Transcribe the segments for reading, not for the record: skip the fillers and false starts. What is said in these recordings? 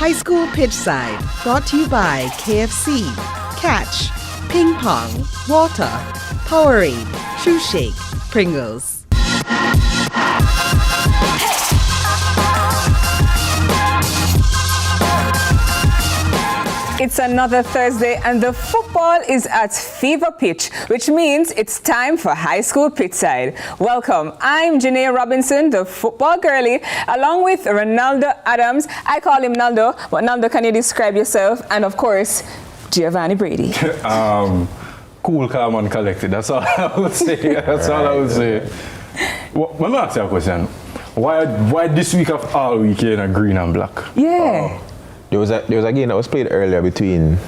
High School Pitchside, brought to you by KFC, Catch, Ping Pong, Water, Powerade, True Shake, Pringles. It's another Thursday and the football is at fever pitch, which means it's time for High School Pitchside. Welcome. I'm Janae Robinson, the football girlie, along with Ronaldo Adams. I call him Naldo, but Naldo, can you describe yourself? And of course, Giovanni Brady. Cool, calm and collected. That's all I would say. That's all I would say. Well, let me ask you a question. Why this week of all week in a green and black? Yeah. There was a game that was played earlier between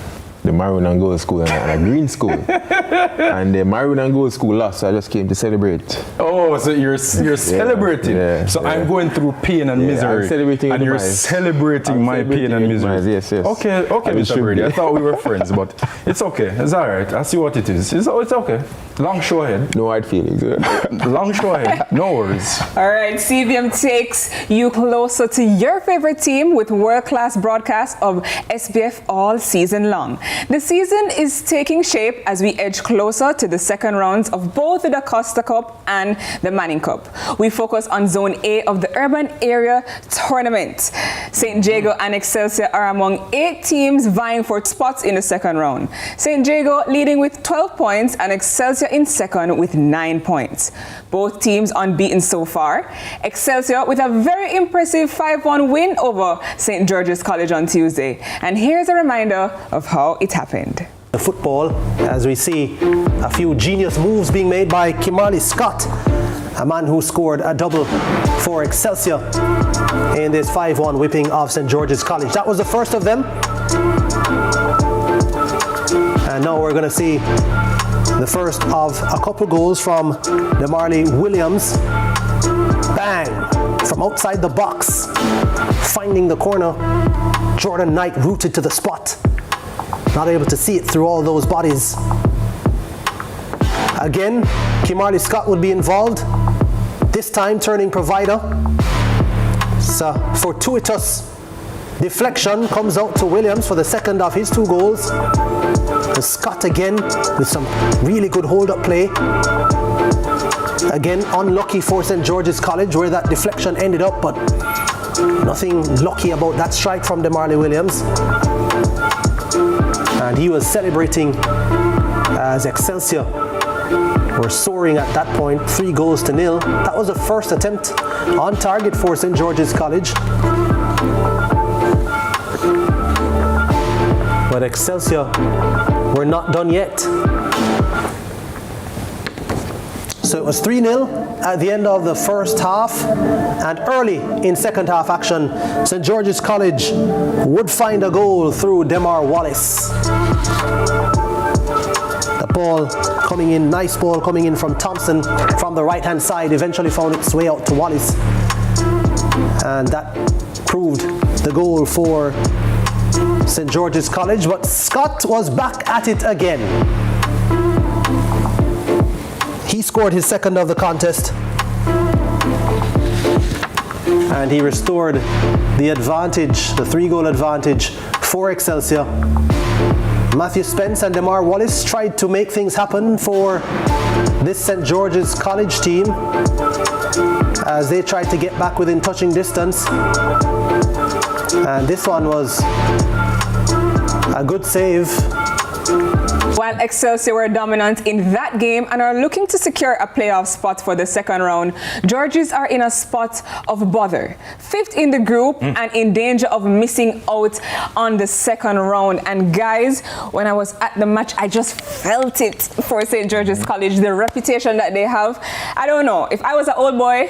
the Maroon and Gold School and a Green School. And the Maroon and Gold School lost, so I just came to celebrate. Oh, so you're celebrating. Yeah, so I'm going through pain and misery. I'm celebrating and you're celebrating my pain and misery. Yes. Okay, Mr. Brady. I thought we were friends, but it's okay. It's all right. I see what it is. It's okay. Long show ahead. No hard feelings. Long show ahead. No worries. All right, CVM takes you closer to your favorite team with world-class broadcasts of SBF all season long. The season is taking shape as we edge closer to the second rounds of both the Costa Cup and the Manning Cup. We focus on Zone A of the Urban Area Tournament. St. Jago and Excelsior are among 8 teams vying for spots in the second round. St. Jago leading with 12 points and Excelsior in second with 9 points. Both teams unbeaten so far. Excelsior with a very impressive 5-1 win over St. George's College on Tuesday. And here's a reminder of how it happened. The football, as we see a few genius moves being made by Kimberly Scott, a man who scored a double for Excelsior in this 5-1 whipping of St. George's College. That was the first of them. And now we're going to see the first of a couple goals from the Marley Williams. Bang! From outside the box, finding the corner. Jordan Knight rooted to the spot. Not able to see it through all those bodies. Again, Kimberly Scott would be involved. This time turning provider. It's a fortuitous deflection comes out to Williams for the second of his 2 goals. And Scott again with some really good hold-up play. Again, unlucky for St. George's College where that deflection ended up, but nothing lucky about that strike from DeMarley Williams. And he was celebrating as Excelsior were soaring at that point, 3-0. That was the first attempt on target for St. George's College. But Excelsior were not done yet. So it was 3-0 at the end of the first half, and early in second half action, St. George's College would find a goal through Demar Wallace. The ball coming in, nice ball coming in from Thompson from the right-hand side, eventually found its way out to Wallace. And that proved the goal for St. George's College, but Scott was back at it again. He scored his second of the contest and he restored the advantage, the 3-goal advantage for Excelsior. Matthew Spence and Demar Wallace tried to make things happen for this St. George's College team as they tried to get back within touching distance. And this one was a good save. While Excelsior were dominant in that game and are looking to secure a playoff spot for the second round, Georges are in a spot of bother. 5th in the group and in danger of missing out on the second round. And guys, when I was at the match, I just felt it for St. George's College, the reputation that they have. I don't know, if I was an old boy,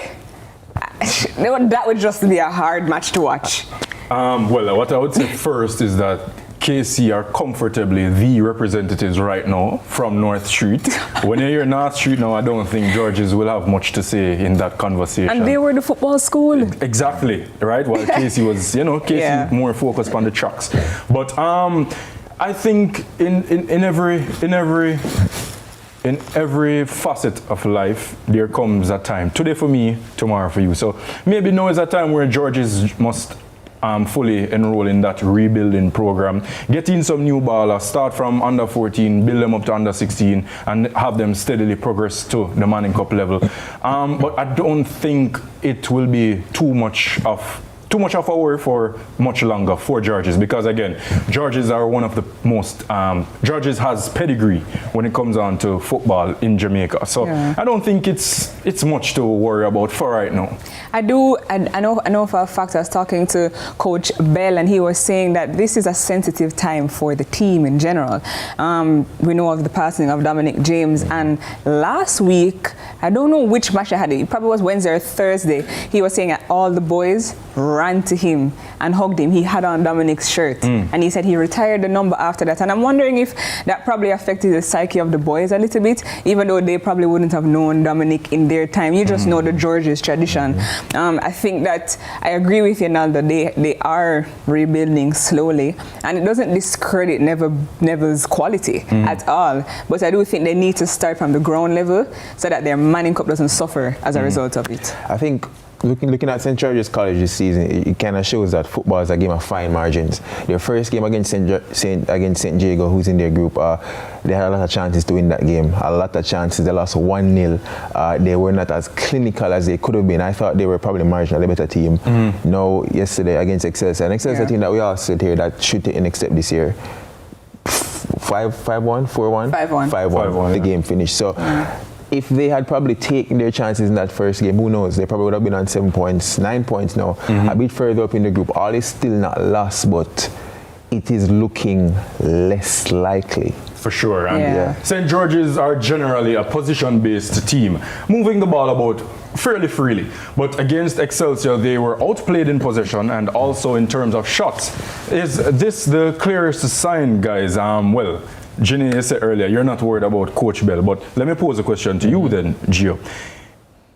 that would just be a hard match to watch. Well, what I would say first is that KC are comfortably the representatives right now from North Street. When you hear North Street now, I don't think Georges will have much to say in that conversation. And they were the football school. Exactly, right? While KC was, KC more focused on the tracks. But I think in every facet of life, there comes a time. Today for me, tomorrow for you. So maybe now is a time where Georges must fully enroll in that rebuilding program, get in some new ballers, start from under 14, build them up to under 16, and have them steadily progress to the Manning Cup level. But I don't think it will be too much of a worry for much longer for Georges, because again, Georges are one of the most, Georges has pedigree when it comes on to football in Jamaica. So I don't think it's much to worry about for right now. I know for a fact I was talking to Coach Bell, and he was saying that this is a sensitive time for the team in general. We know of the passing of Dominic James, and last week, I don't know which match I had, it probably was Wednesday or Thursday, he was saying that all the boys ran to him and hugged him. He had on Dominic's shirt, and he said he retired the number after that. And I'm wondering if that probably affected the psyche of the boys a little bit, even though they probably wouldn't have known Dominic in their time. You just know the Georges tradition. I think that I agree with you, Naldo. They are rebuilding slowly, and it doesn't discredit Neville's quality at all. But I do think they need to start from the ground level so that their Manning Cup doesn't suffer as a result of it. I think looking at St. George's College this season, it kind of shows that football is a game of fine margins. Their first game against St. Jago, who's in their group, they had a lot of chances to win that game. A lot of chances. They lost 1-0. They were not as clinical as they could have been. I thought they were probably marginally better team. No, yesterday against Excelsior, an Excelsior team that we all said here that should take the next step this year. 5-1, 4-1? 5-1. The game finished. So. If they had probably taken their chances in that first game, who knows? They probably would have been on 7 points, 9 points now, a bit further up in the group. All is still not lost, but it is looking less likely. For sure. And St. George's are generally a position-based team, moving the ball about fairly freely. But against Excelsior, they were outplayed in possession and also in terms of shots. Is this the clearest sign, guys? Well, Jenny, you said earlier, you're not worried about Coach Bell, but let me pose a question to you then, Gio.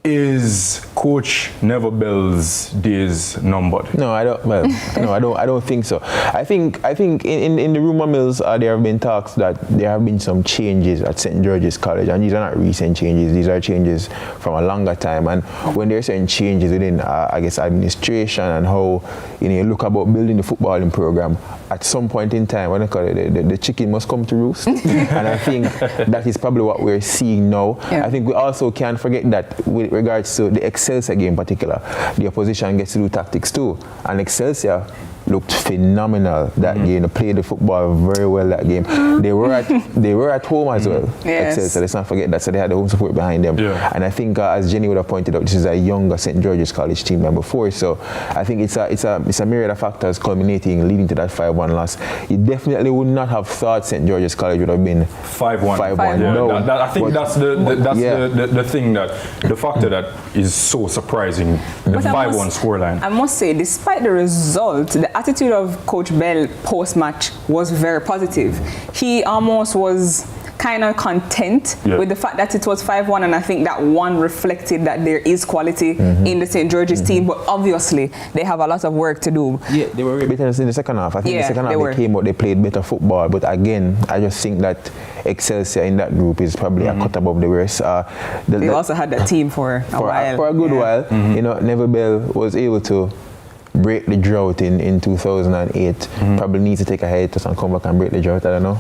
Is Coach Neville Bell's days numbered? No, I don't. Well, no, I don't think so. I think in the rumor mills there have been talks that there have been some changes at St. George's College, and these are not recent changes. These are changes from a longer time. And when there are certain changes within, I guess, administration and how you look about building the footballing program, at some point in time, when I call it, the chicken must come to roost. And I think that is probably what we're seeing now. I think we also can't forget that with regards to the Excelsior game in particular, the opposition gets to do tactics too. And Excelsior looked phenomenal that game. They played the football very well that game. They were at home as well. Excelsior, let's not forget that. So they had the home support behind them. And I think, as Jenny would have pointed out, this is a younger St. George's College team than before. So I think it's a myriad of factors culminating, leading to that 5-1 loss. You definitely would not have thought St. George's College would have been 5-1. No, I think that's the thing, that the factor that is so surprising, the 5-1 scoreline. I must say, despite the result, the attitude of Coach Bell post-match was very positive. He almost was kind of content with the fact that it was 5-1, and I think that one reflected that there is quality in the St. George's team, but obviously they have a lot of work to do. Yeah, they were better in the second half. I think the second half they came out, they played better football, but again, I just think that Excelsior in that group is probably a cut above the rest. They also had that team for a while. For a good while. Neville Bell was able to break the drought in 2008. Probably needs to take a hiatus and come back and break the drought. I don't know.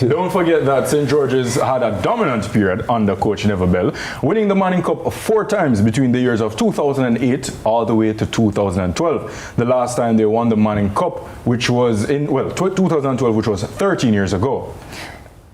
Don't forget that St. George's had a dominant period under Coach Neville Bell, winning the Manning Cup 4 times between the years of 2008 all the way to 2012. The last time they won the Manning Cup, which was 2012, which was 13 years ago.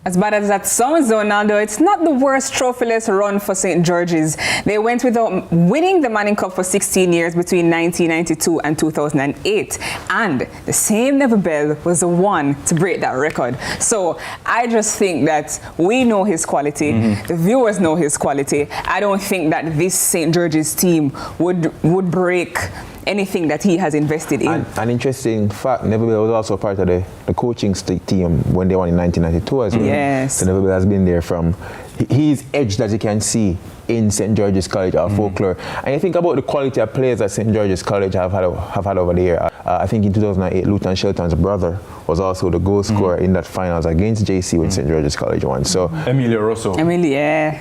As bad as that sounds, Ronaldo, it's not the worst trophyless run for St. George's. They went without winning the Manning Cup for 16 years between 1992 and 2008. And the same Neville Bell was the one to break that record. So I just think that we know his quality. The viewers know his quality. I don't think that this St. George's team would break anything that he has invested in. An interesting fact, Neville Bell was also part of the coaching team when they won in 1992 as well. Yes. So Neville Bell has been there from, he's edged, as you can see, in St. George's College, our folklore. And you think about the quality of players that St. George's College have had over the year. I think in 2008, Luton Shelton's brother was also the goal scorer in that finals against JC when St. George's College won. So Emilio Rosso. Emilio,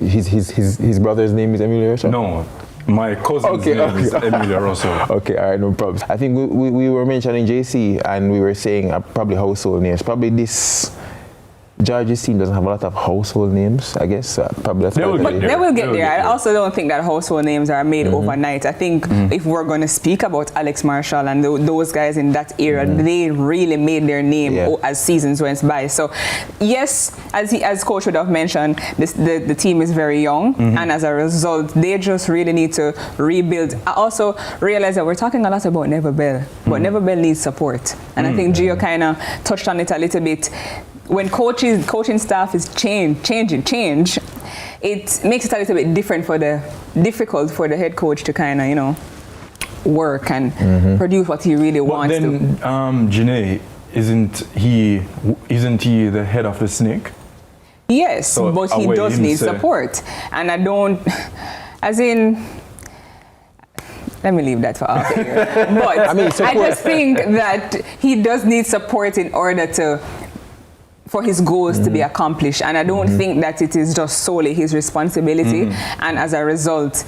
his brother's name is Emilio Rosso? No. My cousin's name is Emilia Russell. Okay, all right, no problems. I think we were mentioning JC and we were saying probably household names. Probably this George's team doesn't have a lot of household names, I guess. Probably that's They will get there. I also don't think that household names are made overnight. I think if we're going to speak about Alex Marshall and those guys in that era, they really made their name as seasons went by. So, yes, as Coach would have mentioned, the team is very young, and as a result, they just really need to rebuild. I also realize that we're talking a lot about Never Bell, but Never Bell needs support. And I think Gio kind of touched on it a little bit. When coaching staff is change, it makes it a little bit difficult for the head coach to kind of, work and produce what he really wants to. Then, Janae, isn't he the head of the snake? Yes, so but he does need support. And I don't, let me leave that for after here. But I just think that he does need support in order for his goals to be accomplished, and I don't think that it is just solely his responsibility, and as a result,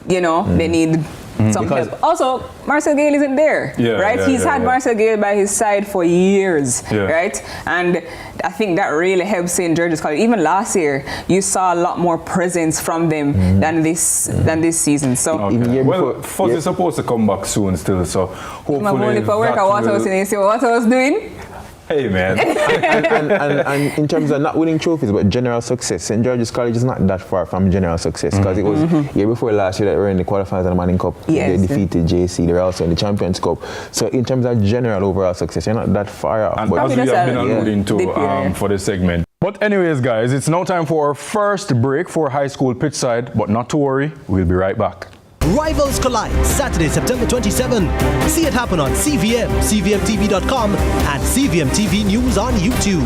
they need some help. Also, Marcel Gale isn't there, right? He's had Marcel Gale by his side for years, right? And I think that really helps St. George's College. Even last year, you saw a lot more presence from them than this season. So, well, Fuzz is supposed to come back soon still, so hopefully what I was doing. Hey, man. and in terms of not winning trophies, but general success, St. George's College is not that far from general success, because it was year before last year that we were in the quarterfinals of the Manning Cup. They defeated JC. They were also in the Champions Cup. So in terms of general overall success, you're not that far off. And as we have been alluding to for this segment. But anyways, guys, it's now time for our first break for high school Pitchside, but not to worry, we'll be right back. Rivals collide Saturday, September 27. See it happen on CVM, CVMTV.com, and CVM TV News on YouTube.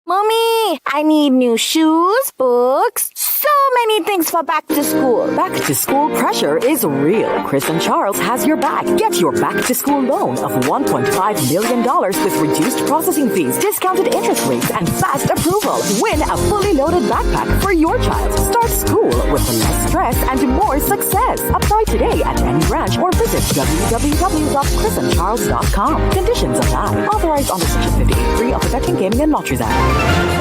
Mommy, I need new shoes, books, so many things for back to school. Back to school pressure is real. Chris and Charles has your back. Get your back to school loan of $1.5 million with reduced processing fees, discounted interest rates, and fast approval. Win a fully loaded backpack for your child. Start school with less stress and more success. Apply today at any branch or visit www.chrisandcharles.com. Conditions apply. Authorized under Section 58(3) of the Betting, Gaming, and Lotteries Act.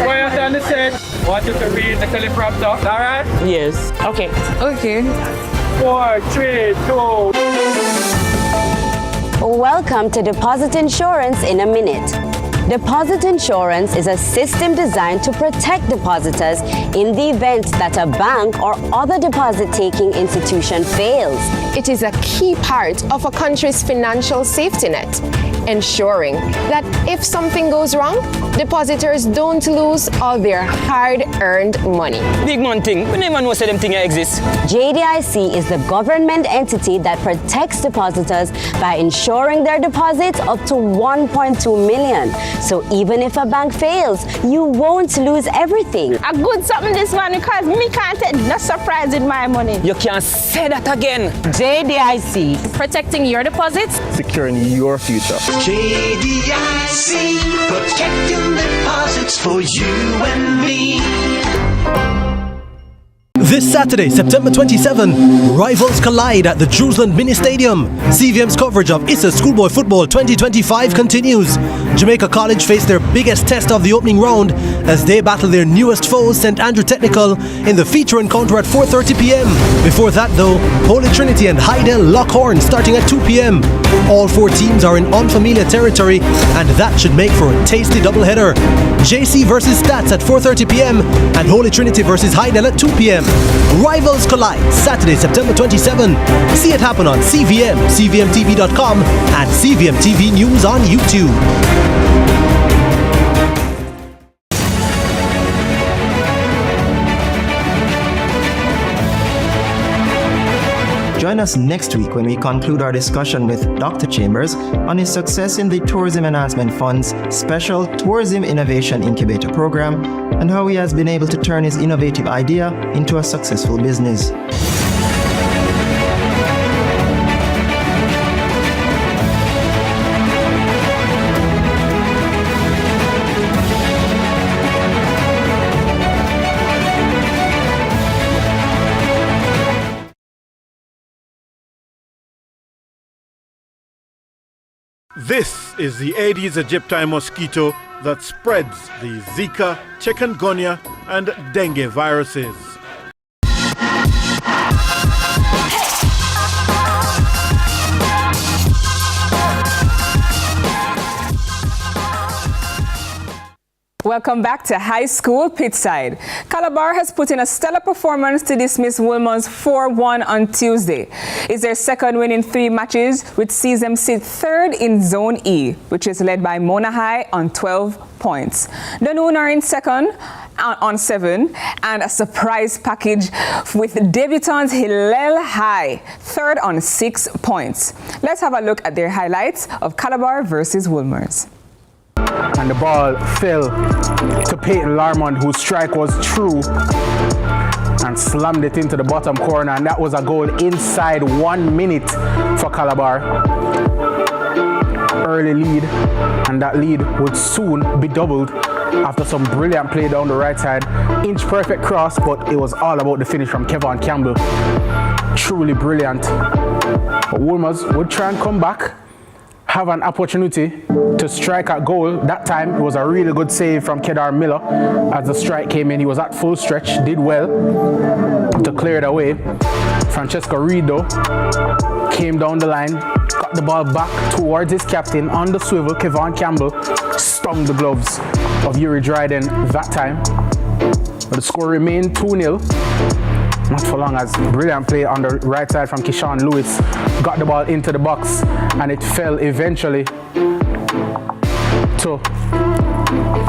Quiet on the set. Want you to read the teleprompter, all right? Yes. Okay. 4, 3, 2. Welcome to Deposit Insurance in a Minute. Deposit Insurance is a system designed to protect depositors in the event that a bank or other deposit-taking institution fails. It is a key part of a country's financial safety net, ensuring that if something goes wrong, depositors don't lose all their hard-earned money. Big man thing, we never know say them thing exists. JDIC is the government entity that protects depositors by insuring their deposits up to $1.2 million. So even if a bank fails, you won't lose everything. A good something this man, because me can't take no surprise with my money. You can't say that again. JDIC, protecting your deposits, securing your future. JDIC, protecting deposits for you and me. This Saturday, September 27, rivals collide at the Jerusalem Mini Stadium. CVM's coverage of ISA Schoolboy Football 2025 continues. Jamaica College face their biggest test of the opening round as they battle their newest foes, St. Andrew Technical, in the feature encounter at 4:30 p.m. Before that, though, Holy Trinity and Hydel lock horns starting at 2 p.m. All four teams are in unfamiliar territory, and that should make for a tasty doubleheader. JC versus Staths at 4:30 p.m. and Holy Trinity versus Hydel at 2 p.m. Rivals collide Saturday, September 27. See it happen on CVM, CVMTV.com, and CVM TV News on YouTube. Join us next week when we conclude our discussion with Dr. Chambers on his success in the Tourism Enhancement Fund's Special Tourism Innovation Incubator Program and how he has been able to turn his innovative idea into a successful business. This is the Aedes aegypti mosquito that spreads the Zika, chikungunya, and dengue viruses. Welcome back to High School Pitchside. Calabar has put in a stellar performance to dismiss Wolmer's 4-1 on Tuesday. It's their second win in 3 matches, which sees them sit third in Zone E, which is led by Mona High on 12 points. Dunoon are in second on 7, and a surprise package with debutants Hillel High, third on 6 points. Let's have a look at their highlights of Calabar versus Wolmer's. And the ball fell to Peyton Larmond, whose strike was true, and slammed it into the bottom corner, and that was a goal inside 1 minute for Calabar. Early lead, and that lead would soon be doubled after some brilliant play down the right side. Inch perfect cross, but it was all about the finish from Kevon Campbell. Truly brilliant. But Wolmer's would try and come back, have an opportunity to strike at goal. That time it was a really good save from Kedar Miller as the strike came in. He was at full stretch, did well to clear it away. Francesco Reed though came down the line, got the ball back towards his captain on the swivel. Kevon Campbell stung the gloves of Yuri Dryden that time. But the score remained 2-0. Not for long, as brilliant play on the right side from Kishan Lewis got the ball into the box, and it fell eventually to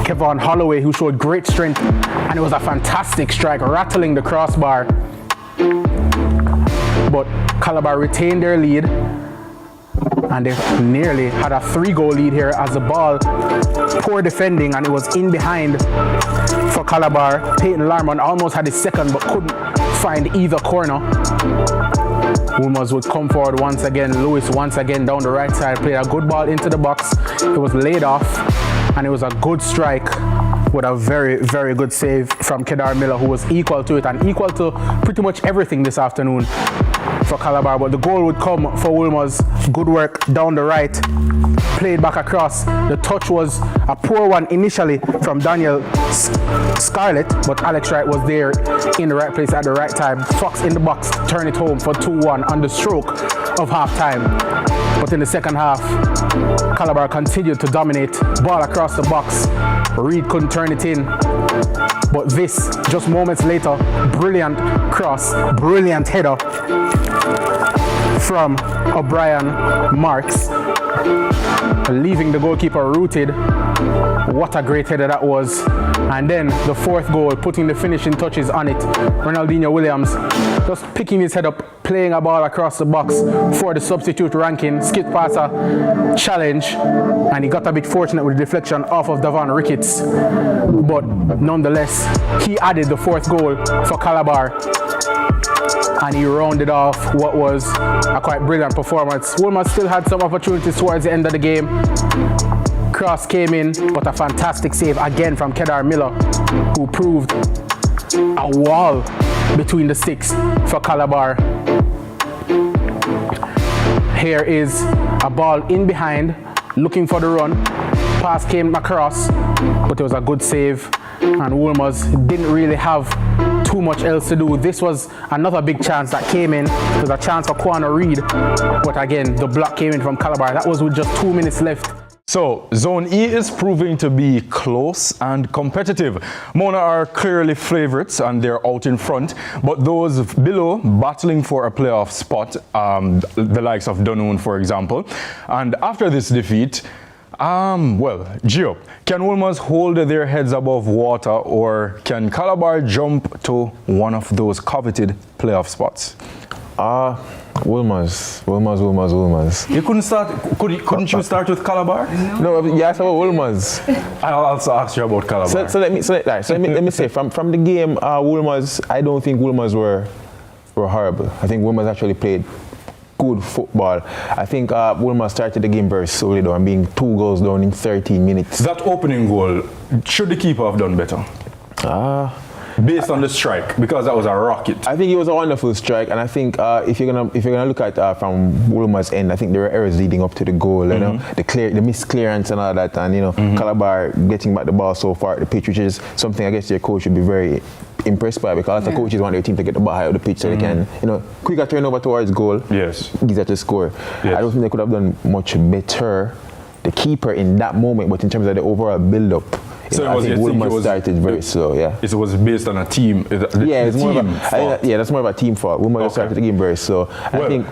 Kevon Holloway, who showed great strength, and it was a fantastic strike, rattling the crossbar. But Calabar retained their lead, and they nearly had a 3-goal lead here as the ball, poor defending, and it was in behind for Calabar. Peyton Larmond almost had his second, but couldn't find either corner. Wolmer's would come forward once again. Lewis once again down the right side, played a good ball into the box. It was laid off, and it was a good strike with a very, very good save from Kedar Miller, who was equal to it and equal to pretty much everything this afternoon for Calabar. But the goal would come for Wolmer's. Good work down the right, played back across. The touch was a poor one initially from Daniel Scarlett, but Alex Wright was there in the right place at the right time. Fox in the box to turn it home for 2-1 on the stroke of half time. But in the second half, Calabar continued to dominate. Ball across the box. Reed couldn't turn it in. But this, just moments later, brilliant cross, brilliant header from O'Brien Marks, leaving the goalkeeper rooted. What a great header that was. And then the 4th goal, putting the finishing touches on it. Ronaldinho Williams just picking his head up, playing a ball across the box for the substitute ranking. Skip passer challenge, and he got a bit fortunate with the deflection off of Davon Ricketts. But nonetheless, he added the 4th goal for Calabar, and he rounded off what was a quite brilliant performance. Wolmer still had some opportunities towards the end of the game. Cross came in, but a fantastic save again from Kedar Miller, who proved a wall between the sticks for Calabar. Here is a ball in behind, looking for the run. Pass came across, but it was a good save, and Wolmer's didn't really have too much else to do. This was another big chance that came in. There was a chance for Quana Reed, but again, the block came in from Calabar. That was with just 2 minutes left. So, Zone E is proving to be close and competitive. Mona are clearly favourites and they're out in front, but those below battling for a playoff spot, the likes of Dunoon, for example. And after this defeat, Gio, can Wolmer's hold their heads above water, or can Calabar jump to one of those coveted playoff spots? Wolmer's. You couldn't start, couldn't you start with Calabar? No, you asked about Wolmer's. I'll also ask you about Calabar. So let me say, from the game, Wolmer's, I don't think Wolmer's were horrible. I think Wolmer's actually played good football. I think Wolmer started the game very slowly though, and being 2 goals down in 13 minutes. That opening goal, should the keeper have done better? based on the strike, because that was a rocket. I think it was a wonderful strike, and I think if you're gonna look at from Wolmer's end, I think there were errors leading up to the goal. You know, the missed clearance and all that, and you know, Calabar getting back the ball so far at the pitch, which is something I guess your coach should be very impressed by, because the coaches want their team to get the ball high up the pitch so they can, you know, quicker turnover towards goal. Yes. Gives that to score. Yes. I don't think they could have done much better, the keeper in that moment, but in terms of the overall build-up, so I think Wolmer started very slow. Yeah. It was based on a team. It's more of that's more of a team fault. Wolmer started the game very slow. I think.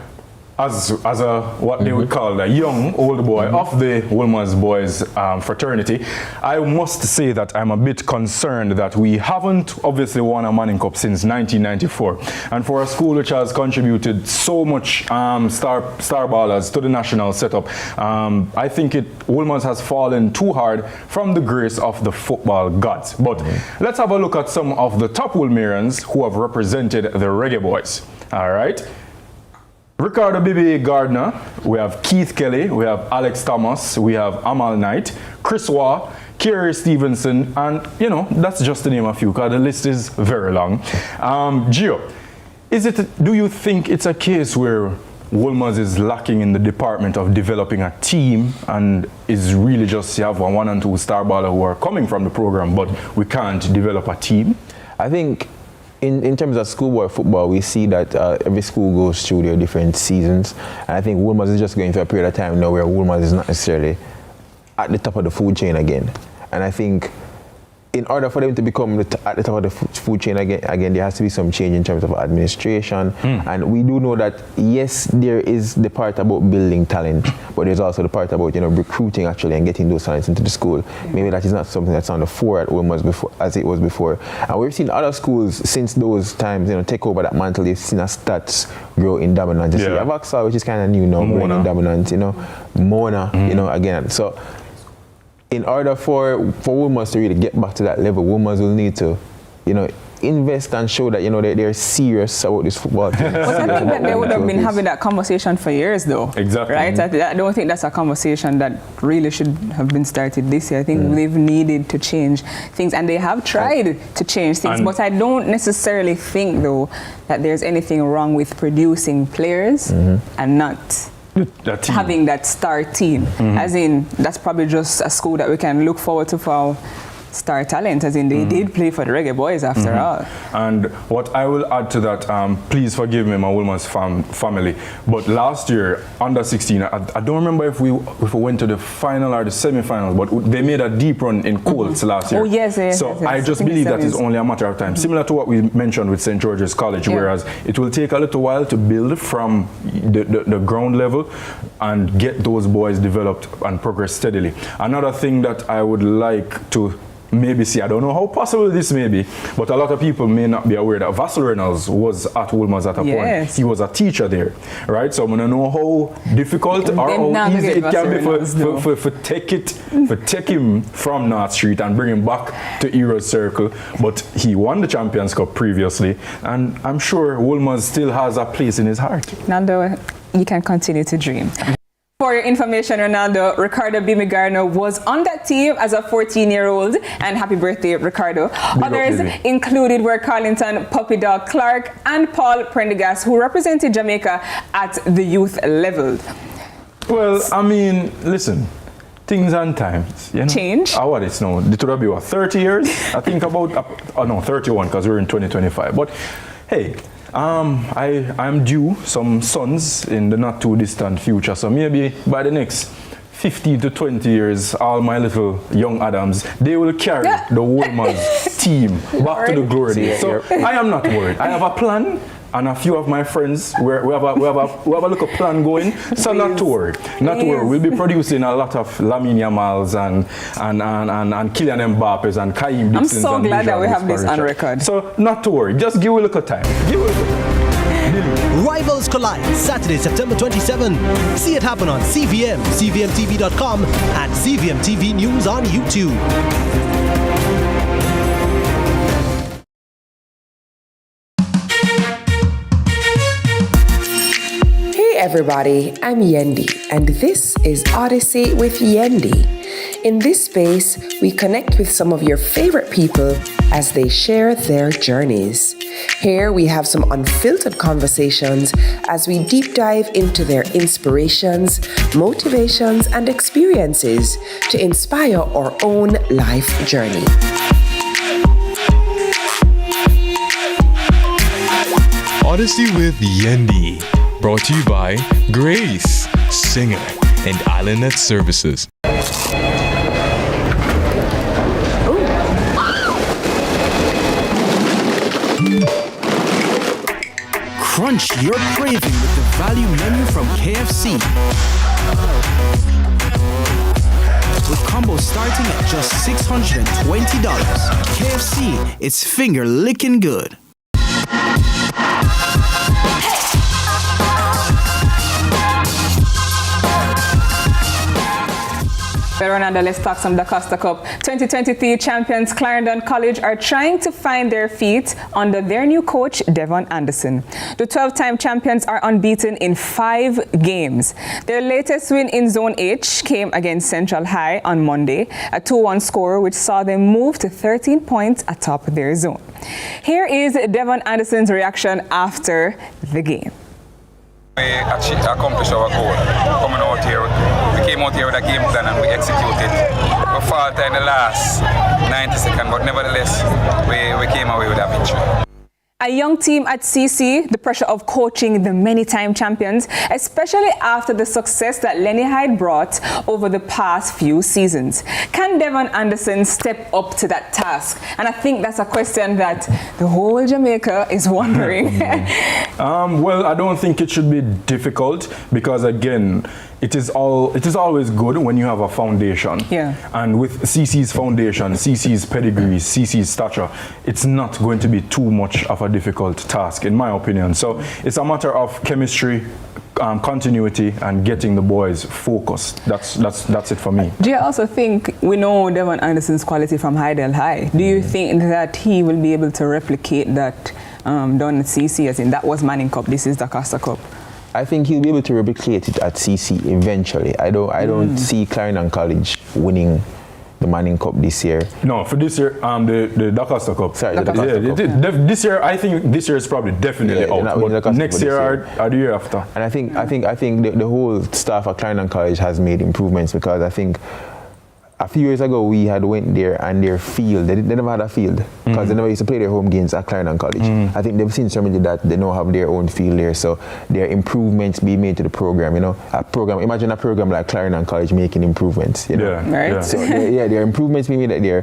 As a what they would call a young old boy of the Wolmer's boys fraternity, I must say that I'm a bit concerned that we haven't obviously won a Manning Cup since 1994, and for a school which has contributed so much star ballers to the national setup, I think Wolmer's has fallen too hard from the grace of the football gods. But let's have a look at some of the top Wolmerians who have represented the Reggae Boys. All right. Ricardo Bibi Gardner, we have Keith Kelly, we have Alex Thomas, we have Amal Knight, Chris Waugh, Kerry Stevenson, and you know, that's just to name a few, because the list is very long. Gio, do you think it's a case where Wolmer's is lacking in the department of developing a team and is really just you have a 1 and 2 star baller who are coming from the program, but we can't develop a team? I think in terms of schoolboy football, we see that every school goes through their different seasons. And I think Wolmer's is just going through a period of time now where Wolmer's is not necessarily at the top of the food chain again. And I think in order for them to become at the top of the food chain again, there has to be some change in terms of administration. And we do know that, yes, there is the part about building talent, but there's also the part about, you know, recruiting actually and getting those talents into the school. Maybe that is not something that's on the fore at Wolmer's before, as it was before. And we've seen other schools since those times, you know, take over that mantle. You've seen a Staths grow in dominance. You see Vauxhall, which is kind of new now, growing in dominance, you know, Mona, you know, again. So in order for Wolmer's to really get back to that level, Wolmer's will need to, you know, invest and show that, you know, they're serious about this football team. But I think that they would have been having that conversation for years, though. Exactly. Right? I don't think that's a conversation that really should have been started this year. I think they've needed to change things, and they have tried to change things. But I don't necessarily think, though, that there's anything wrong with producing players and not having that star team. As in, that's probably just a school that we can look forward to for star talent, as in they did play for the Reggae Boys after all. And what I will add to that, please forgive me, my Wolmer's family, but last year, under 16, I don't remember if we went to the final or the semi-final, but they made a deep run in Colts last year. Oh, yes. So I just believe that is only a matter of time. Similar to what we mentioned with St. George's College, whereas it will take a little while to build from the ground level and get those boys developed and progress steadily. Another thing that I would like to maybe see, I don't know how possible this may be, but a lot of people may not be aware that Vassal Reynolds was at Wolmer's at a point. He was a teacher there, right? So I want to know how difficult or how easy it can be for take him from North Street and bring him back to Eros Circle. But he won the Champions Cup previously, and I'm sure Wolmer's still has a place in his heart. Nando, you can continue to dream. For your information, Ronaldo, Ricardo Bibi Gardner was on that team as a 14-year-old, and happy birthday, Ricardo. Others included were Carlington Puppy Dog Clark and Paul Prendergast, who represented Jamaica at the youth level. Well, I mean, listen, things and times, you know. Change. What it's now? It would be what, 30 years? I think about, 31, because we're in 2025. But hey, I'm due some sons in the not too distant future, so maybe by the next 15 to 20 years, all my little young Adams, they will carry the Wolmer's team back to the glory days. So I am not worried. I have a plan, and a few of my friends, we have a little plan going, so not to worry. Not to worry. We'll be producing a lot of Lamine Yamals and Kylian Mbappe's and Kaim Dixon's. I'm so glad that we have this on record. So not to worry. Just give it a little time. Rivals collide Saturday, September 27. See it happen on CVM, CVMTV.com, and CVM TV News on YouTube. Hey everybody, I'm Yendi, and this is Odyssey with Yendi. In this space, we connect with some of your favorite people as they share their journeys. Here we have some unfiltered conversations as we deep dive into their inspirations, motivations, and experiences to inspire our own life journey. Odyssey with Yendi, brought to you by Grace, Singer, and IslandNet Services. Crunch your craving with the value menu from KFC. With combos starting at just $620. KFC, it's finger licking good. Fernando, let's talk some DaCosta Cup. 2023 champions Clarendon College are trying to find their feet under their new coach, Devon Anderson. The 12-time champions are unbeaten in 5 games. Their latest win in Zone H came against Central High on Monday, a 2-1 score which saw them move to 13 points atop their zone. Here is Devon Anderson's reaction after the game. We actually accomplished our goal. Coming out here, we came out here with a game plan and we executed. We faltered in the last 90 seconds, but nevertheless, we came away with a victory. A young team at CC, the pressure of coaching the many-time champions, especially after the success that Lenny Hyde brought over the past few seasons. Can Devon Anderson step up to that task? And I think that's a question that the whole Jamaica is wondering. Well, I don't think it should be difficult because, again, it is always good when you have a foundation. Yeah. And with CC's foundation, CC's pedigree, CC's stature, it's not going to be too much of a difficult task, in my opinion. So it's a matter of chemistry, continuity, and getting the boys focused. That's it for me. Do you also think, we know Devon Anderson's quality from Hydel High, do you think that he will be able to replicate that done at CC, as in that was Manning Cup, this is the Costa Cup? I think he'll be able to replicate it at CC eventually. I don't see Clarendon College winning the Manning Cup this year. No, for this year, the DaCosta Cup. Sorry, the DaCosta Cup. This year, I think this year is probably definitely out. But next year or the year after. And I think the whole staff at Clarendon College has made improvements because I think a few years ago we had went there and their field, they never had a field because they never used to play their home games at Clarendon College. I think they've seen somebody that they now have their own field there, so there are improvements being made to the program. You know, imagine a program like Clarendon College making improvements. You know? Yeah, right. So there are improvements being made there.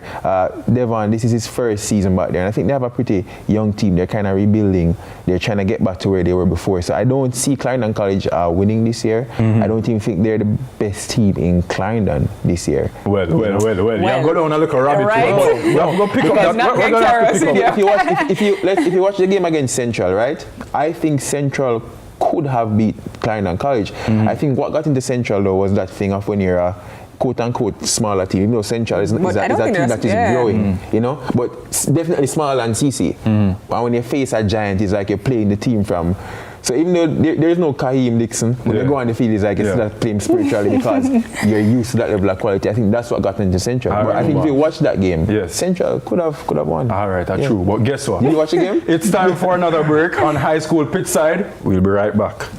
Devon, this is his first season back there, and I think they have a pretty young team. They're kind of rebuilding. They're trying to get back to where they were before. So I don't see Clarendon College winning this year. I don't even think they're the best team in Clarendon this year. Well. You go down and look a rabbit hole. You have to go pick up that. We're gonna have to pick up. If you watch the game against Central, right? I think Central could have beat Clarendon College. I think what got into Central though was that thing of when you're a quote-unquote smaller team. Even though Central is a team that is growing, you know, but definitely smaller than CC. And when you face a giant, it's like you're playing the team from. So even though there is no Kaheem Dixon, when you go on the field, it's like it's not playing spiritually because you're used to that level of quality. I think that's what got into Central. But I think if you watch that game, Central could have won. All right, that's true. But guess what? Did you watch the game? It's time for another break on High School Pitchside. We'll be right back.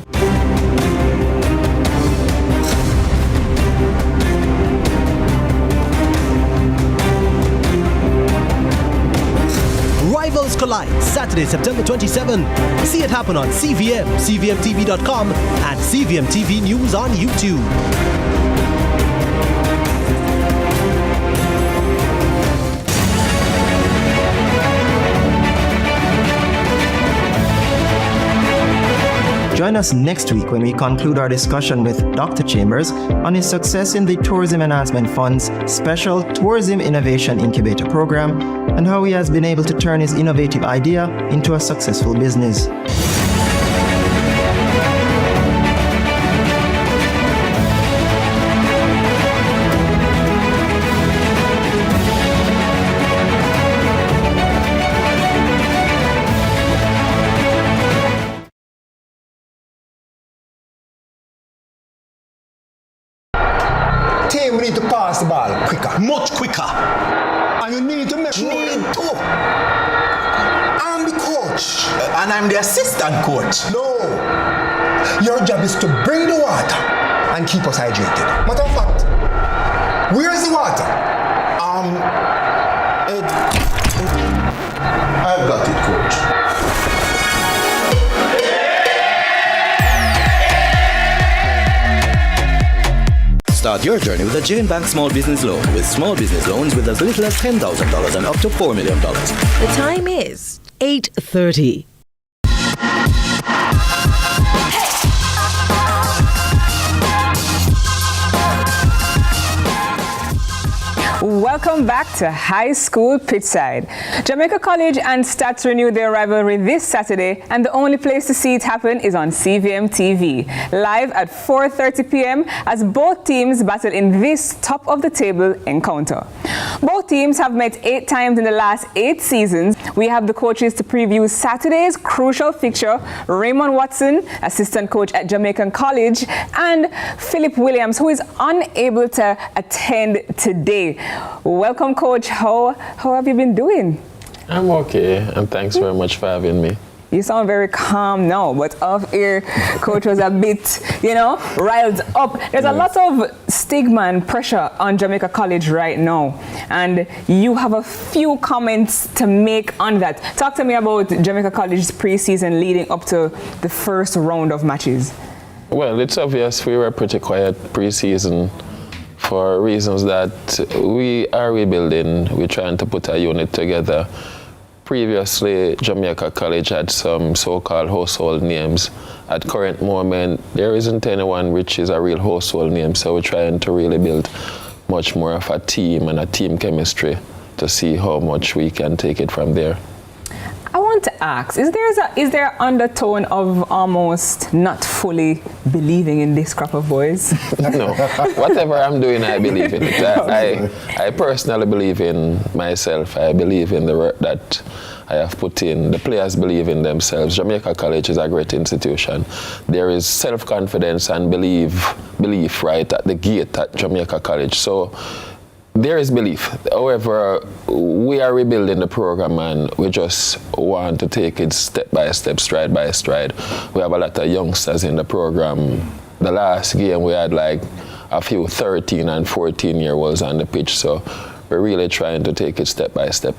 Rivals collide Saturday, September 27. See it happen on CVM, CVMTV.com, and CVM TV News on YouTube. Join us next week when we conclude our discussion with Dr. Chambers on his success in the Tourism Enhancement Fund's Special Tourism Innovation Incubator Program and how he has been able to turn his innovative idea into a successful business. We need to party. pass the ball quicker, much quicker. And you need to make sure. I'm the coach. And I'm the assistant coach. No. Your job is to bring the water and keep us hydrated. Matter of fact, where's the water? I've got it, coach. Start your journey with a Jane Bank Small Business Loan with small business loans with as little as $10,000 and up to $4 million. The time is 8:30. Welcome back to High School Pitchside. Jamaica College and Staths renew their rivalry this Saturday, and the only place to see it happen is on CVM TV, live at 4:30 p.m. as both teams battle in this top-of-the-table encounter. Both teams have met 8 times in the last 8 seasons. We have the coaches to preview Saturday's crucial fixture: Raymond Watson, assistant coach at Jamaica College, and Philip Williams, who is unable to attend today. Welcome, Coach. How have you been doing? I'm okay, and thanks very much for having me. You sound very calm now, but off air, Coach was a bit, riled up. There's a lot of stigma and pressure on Jamaica College right now, and you have a few comments to make on that. Talk to me about Jamaica College's preseason leading up to the first round of matches. Well, it's obvious we were pretty quiet preseason for reasons that we are rebuilding. We're trying to put a unit together. Previously, Jamaica College had some so-called household names. At current moment, there isn't anyone which is a real household name, so we're trying to really build much more of a team and a team chemistry to see how much we can take it from there. I want to ask, is there an undertone of almost not fully believing in this crop of boys? No, whatever I'm doing, I believe in it. I personally believe in myself. I believe in the work that I have put in. The players believe in themselves. Jamaica College is a great institution. There is self-confidence and belief right at the gate at Jamaica College. So there is belief. However, we are rebuilding the program and we just want to take it step by step, stride by stride. We have a lot of youngsters in the program. The last game we had like a few 13 and 14-year-olds on the pitch, so we're really trying to take it step by step.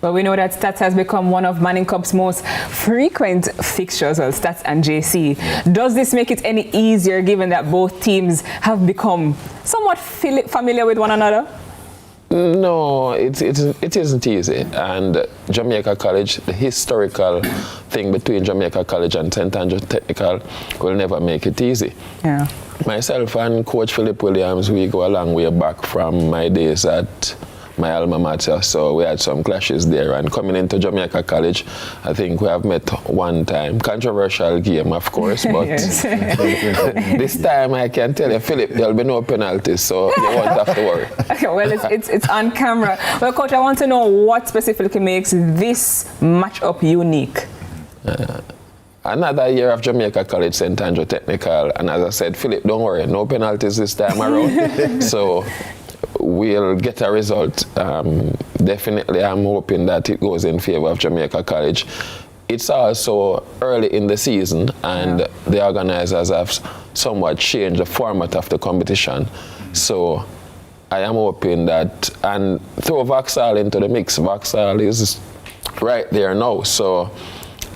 Well, we know that Staths has become one of Manning Cup's most frequent fixtures, well, Staths and JC. Does this make it any easier given that both teams have become somewhat familiar with one another? No, it isn't easy. And Jamaica College, the historical thing between Jamaica College and St. Andrew Technical will never make it easy. Yeah. Myself and Coach Philip Williams, we go a long way back from my days at my alma mater, so we had some clashes there. And coming into Jamaica College, I think we have met one time. Controversial game, of course, but this time I can tell you, Philip, there'll be no penalties, so you won't have to worry. Well, it's on camera. Well, Coach, I want to know what specifically makes this matchup unique. Another year of Jamaica College, St. Andrew Technical, and as I said, Philip, don't worry, no penalties this time around. So we'll get a result. Definitely, I'm hoping that it goes in favor of Jamaica College. It's also early in the season, and the organizers have somewhat changed the format of the competition. So I am hoping that, and throw Vauxhall into the mix. Vauxhall is right there now. So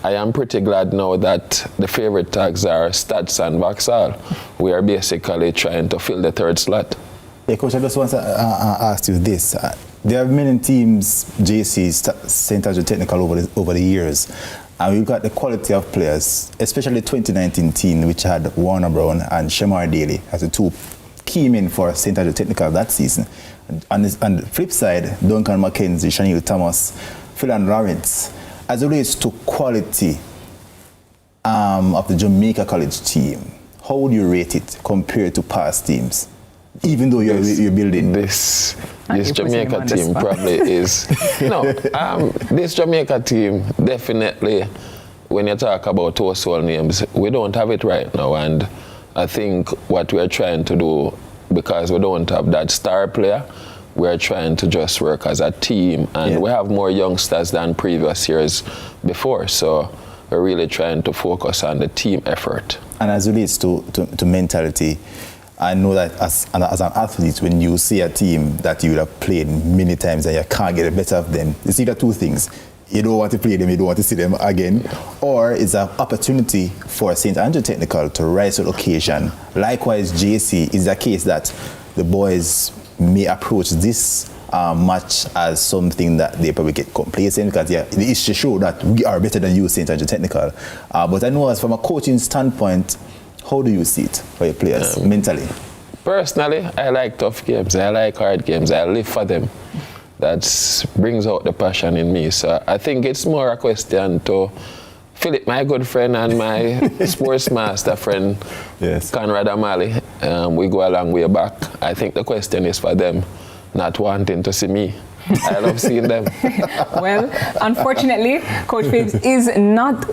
I am pretty glad now that the favorite tags are Staths and Vauxhall. We are basically trying to fill the third slot. Yeah, Coach, I just want to ask you this. There have many teams, JC, St. Andrew Technical over the years, and we've got the quality of players, especially the 2019 team, which had Warner Brown and Shamar Daly as the two key men for St. Andrew Technical that season. On the flip side, Duncan McKenzie, Shanil Thomas, Philan Lawrence. As it relates to quality of the Jamaica College team, how would you rate it compared to past teams? Even though you're building this Jamaica team probably is this Jamaica team definitely, when you talk about household names, we don't have it right now, and I think what we're trying to do because we don't have that star player. We're trying to just work as a team, and we have more youngsters than previous years before, so we're really trying to focus on the team effort. And as it relates to mentality, I know that as an athlete, when you see a team that you would have played many times and you can't get the better of them, it's either two things. You don't want to play them, you don't want to see them again, or it's an opportunity for St. Andrew Technical to rise to the occasion. Likewise, JC is a case that the boys may approach this match as something that they probably get complacent, because the issue show that we are better than you, St. Andrew Technical. But I know as from a coaching standpoint, how do you see it for your players mentally? Personally, I like tough games. I like hard games. I live for them. That brings out the passion in me. So I think it's more a question to Philip, my good friend, and my sports master friend, Conrad Amali. We go a long way back. I think the question is for them not wanting to see me. I love seeing them. Well, unfortunately, Coach Phillips is not,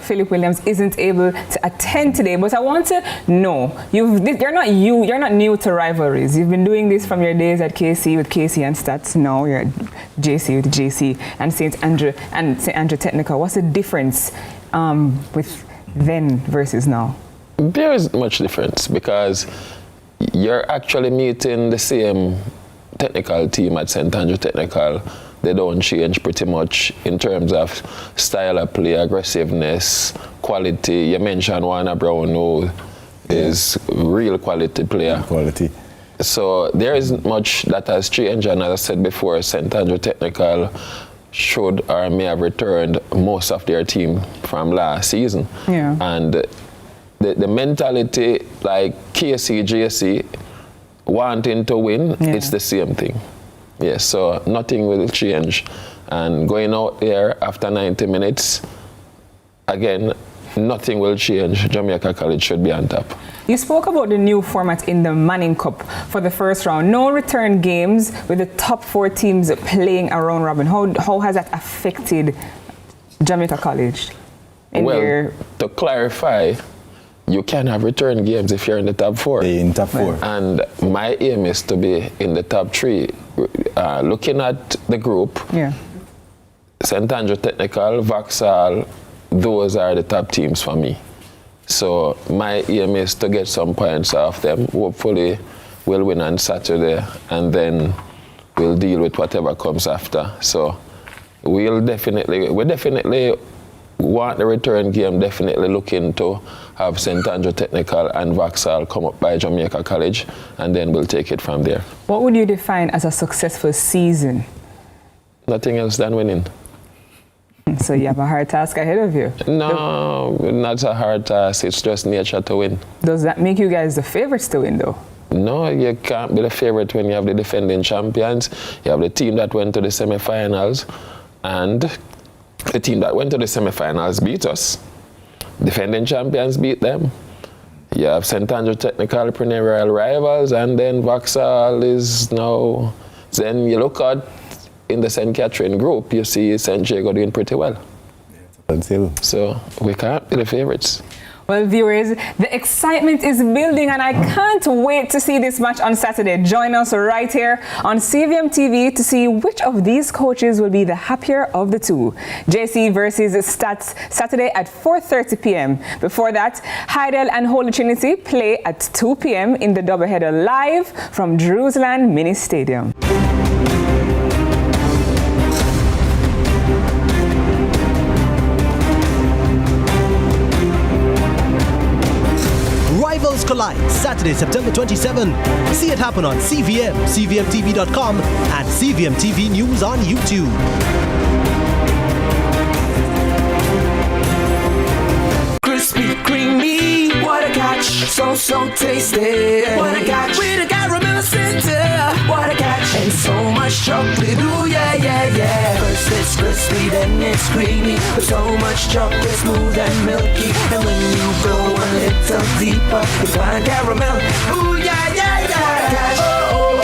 Philip Williams isn't able to attend today, but I want to know, you're not new to rivalries. You've been doing this from your days at KC with KC and Staths. Now you're at JC with JC and St. Andrew Technical. What's the difference with then versus now? There isn't much difference, because you're actually meeting the same technical team at St. Andrew Technical. They don't change pretty much in terms of style of play, aggressiveness, quality. You mentioned Warner Brown, who is real quality player. So there isn't much that has changed, and as I said before, St. Andrew Technical should or may have returned most of their team from last season. And the mentality, like KC, JC, wanting to win, it's the same thing. Yes, so nothing will change. And going out there after 90 minutes, again, nothing will change. Jamaica College should be on top. You spoke about the new format in the Manning Cup for the first round. No return games with the top 4 teams playing a round robin. How has that affected Jamaica College? To clarify, you can have return games if you're in the top 4. In top 4. And my aim is to be in the top 3. Looking at the group, St. Andrew Technical, Vauxhall, those are the top teams for me. So my aim is to get some points off them. Hopefully we'll win on Saturday, and then we'll deal with whatever comes after. So we definitely want the return game, definitely looking to have St. Andrew Technical and Vauxhall come up by Jamaica College, and then we'll take it from there. What would you define as a successful season? Nothing else than winning. So you have a hard task ahead of you? No, not a hard task. It's just nature to win. Does that make you guys the favorites to win, though? No, you can't be the favorite when you have the defending champions. You have the team that went to the semi-finals, and the team that went to the semi-finals beat us. Defending champions beat them. You have St. Andrew Technical, perennial rivals, and then Vauxhall is now. Then you look at in the St. Catherine group, you see St. Jago doing pretty well. So we can't be the favorites. Well, viewers, the excitement is building, and I can't wait to see this match on Saturday. Join us right here on CVM TV to see which of these coaches will be the happier of the two. JC versus Staths, Saturday at 4:30 p.m. Before that, Heidel and Holy Trinity play at 2 p.m. in the doubleheader live from Jerusalem Mini Stadium. Rivals collide Saturday, September 27. See it happen on CVM, CVMTV.com, and CVM TV News on YouTube. Crispy, creamy, what a catch, so tasty. What a catch, with a caramel center. What a catch, and so much chocolate, ooh yeah. First it's crispy, then it's creamy, with so much chocolate, smooth and milky. And when you go a little deeper, you find caramel, ooh yeah. What a catch, oh,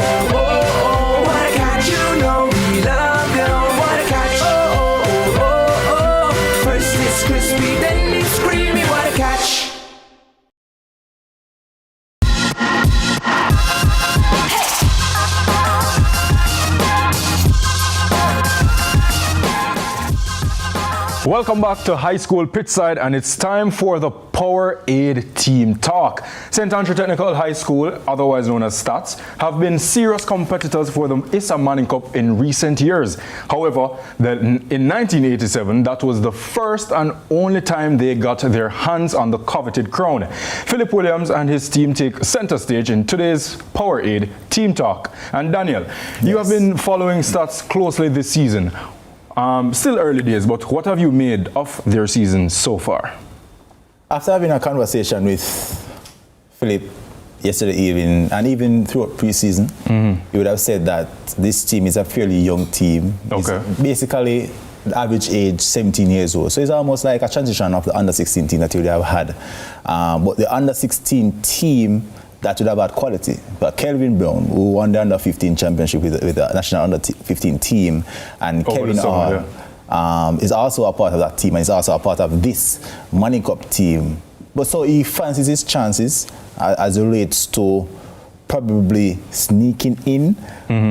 what a catch, you know we love you. What a catch, oh. First it's crispy, then it's creamy, what a catch. Welcome back to High School Pitchside, and it's time for the Power Aid Team Talk. St. Andrew Technical High School, otherwise known as Staths, have been serious competitors for the Issa Manning Cup in recent years. However, in 1987, that was the first and only time they got their hands on the coveted crown. Philip Williams and his team take center stage in today's Power Aid Team Talk. And Daniel, you have been following Staths closely this season. Still early days, but what have you made of their season so far? After having a conversation with Philip yesterday evening, and even throughout preseason, you would have said that this team is a fairly young team. Okay. It's basically the average age 17 years old. So it's almost like a transition of the under-16 team that you would have had. But the under-16 team that would have had quality. But Kelvin Brown, who won the under-15 championship with the national under-15 team, and Kevin Hall is also a part of that team, and is also a part of this Manning Cup team. But so he fancies his chances as it relates to probably sneaking in,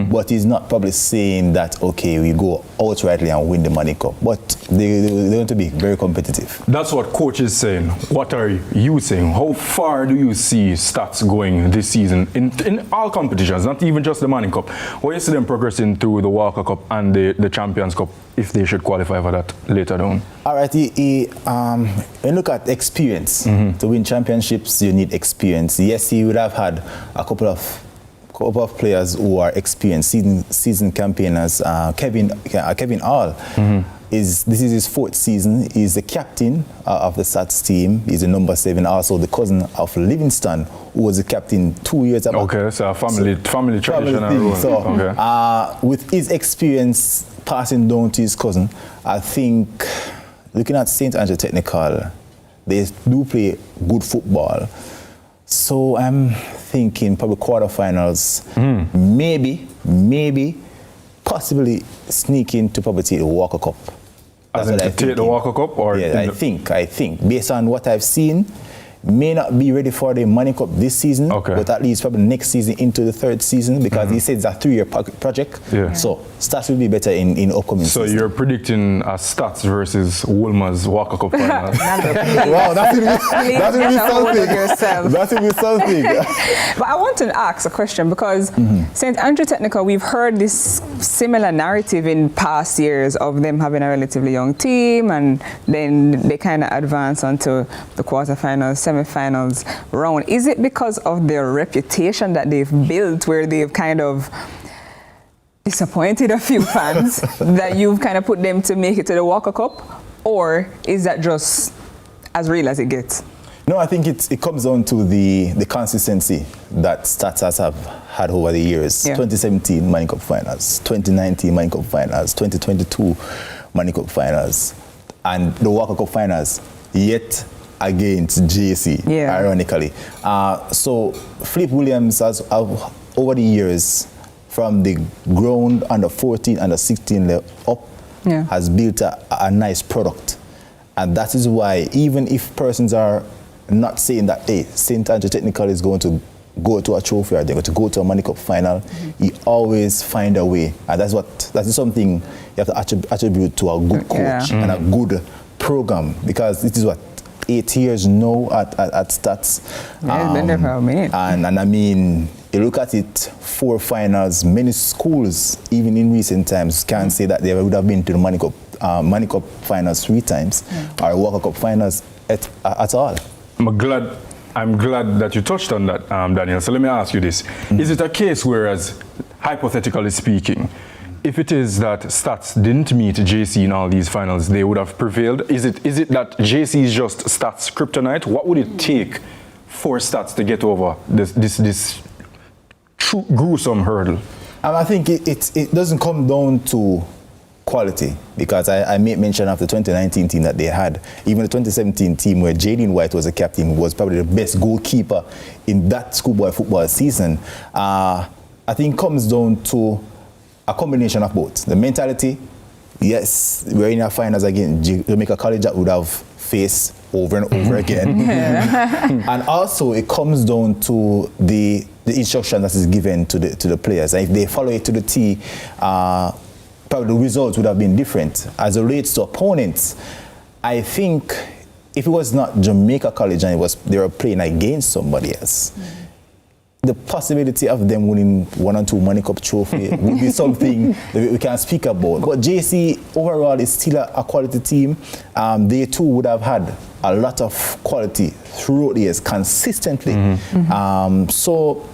but he's not probably saying that, okay, we go outrightly and win the Manning Cup. But they're going to be very competitive. That's what coach is saying. What are you saying? How far do you see Staths going this season in all competitions, not even just the Manning Cup? Or you see them progressing through the Walker Cup and the Champions Cup, if they should qualify for that later down? All right, when you look at experience, to win championships, you need experience. Yes, he would have had a couple of players who are experienced, season campaigners. Kevin Hall, this is his fourth season. He's the captain of the Staths team. He's the number 7, also the cousin of Livingston, who was the captain 2 years ago. Okay, so a family tradition. So, with his experience passing down to his cousin, I think, looking at St. Andrew Technical, they do play good football. So I'm thinking probably quarterfinals, maybe, possibly sneak into probably take the Walker Cup. That's what I think. Take the Walker Cup? Or yeah, I think. Based on what I've seen, may not be ready for the Manning Cup this season, but at least probably next season into the third season, because he said it's a 3-year project. Yeah. So Staths will be better in upcoming season. So you're predicting a Staths versus Wolmer's Walker Cup final? Wow, that will be something. That will be something. But I want to ask a question, because St. Andrew Technical, we've heard this similar narrative in past years of them having a relatively young team, and then they kind of advance onto the quarterfinals, semi-finals round. Is it because of their reputation that they've built, where they've kind of disappointed a few fans, that you've kind of put them to make it to the Walker Cup? Or is that just as real as it gets? No, I think it comes down to the consistency that Staths have had over the years. 2017 Manning Cup finals, 2019 Manning Cup finals, 2022 Manning Cup finals, and the Walker Cup finals, yet against JC, ironically. So Philip Williams has, over the years, from the ground under 14, under 16 level up, has built a nice product. And that is why, even if persons are not saying that, hey, St. Andrew Technical is going to go to a trophy or they're going to go to a Manning Cup final, he always find a way. And that is something you have to attribute to a good coach and a good program, because this is what, 8 years now at Staths. Been there for a minute. And I mean, you look at it, 4 finals, many schools, even in recent times, can't say that they would have been to the Manning Cup finals 3 times, or Walker Cup finals at all. I'm glad that you touched on that, Daniel. So let me ask you this. Is it a case whereas, hypothetically speaking, if it is that Staths didn't meet JC in all these finals, they would have prevailed? Is it that JC is just Staths' kryptonite? What would it take for Staths to get over this gruesome hurdle? I think it doesn't come down to quality, because I made mention of the 2019 team that they had. Even the 2017 team, where Jaden White was a captain, was probably the best goalkeeper in that schoolboy football season. I think it comes down to a combination of both. The mentality, yes, we're in our finals again. Jamaica College that would have faced over and over again. And also it comes down to the instruction that is given to the players. And if they follow it to the T, probably the results would have been different. As it relates to opponents, I think if it was not Jamaica College and they were playing against somebody else, the possibility of them winning 1 or 2 Money Cup trophy would be something that we can speak about. But JC overall is still a quality team. They too would have had a lot of quality throughout the years consistently. So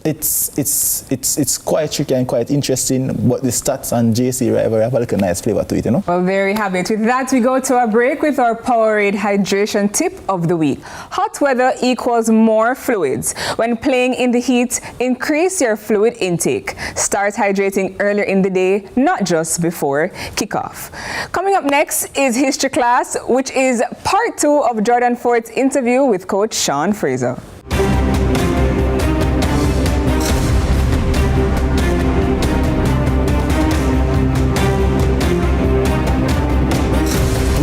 it's quite tricky and quite interesting, but the Staths and JC rivalry have a nice flavor to it, you know. Well, there you have it. With that, we go to a break with our Powerade hydration tip of the week. Hot weather equals more fluids. When playing in the heat, increase your fluid intake. Start hydrating earlier in the day, not just before kickoff. Coming up next is history class, which is part 2 of Jordan Ford's interview with Coach Sean Fraser.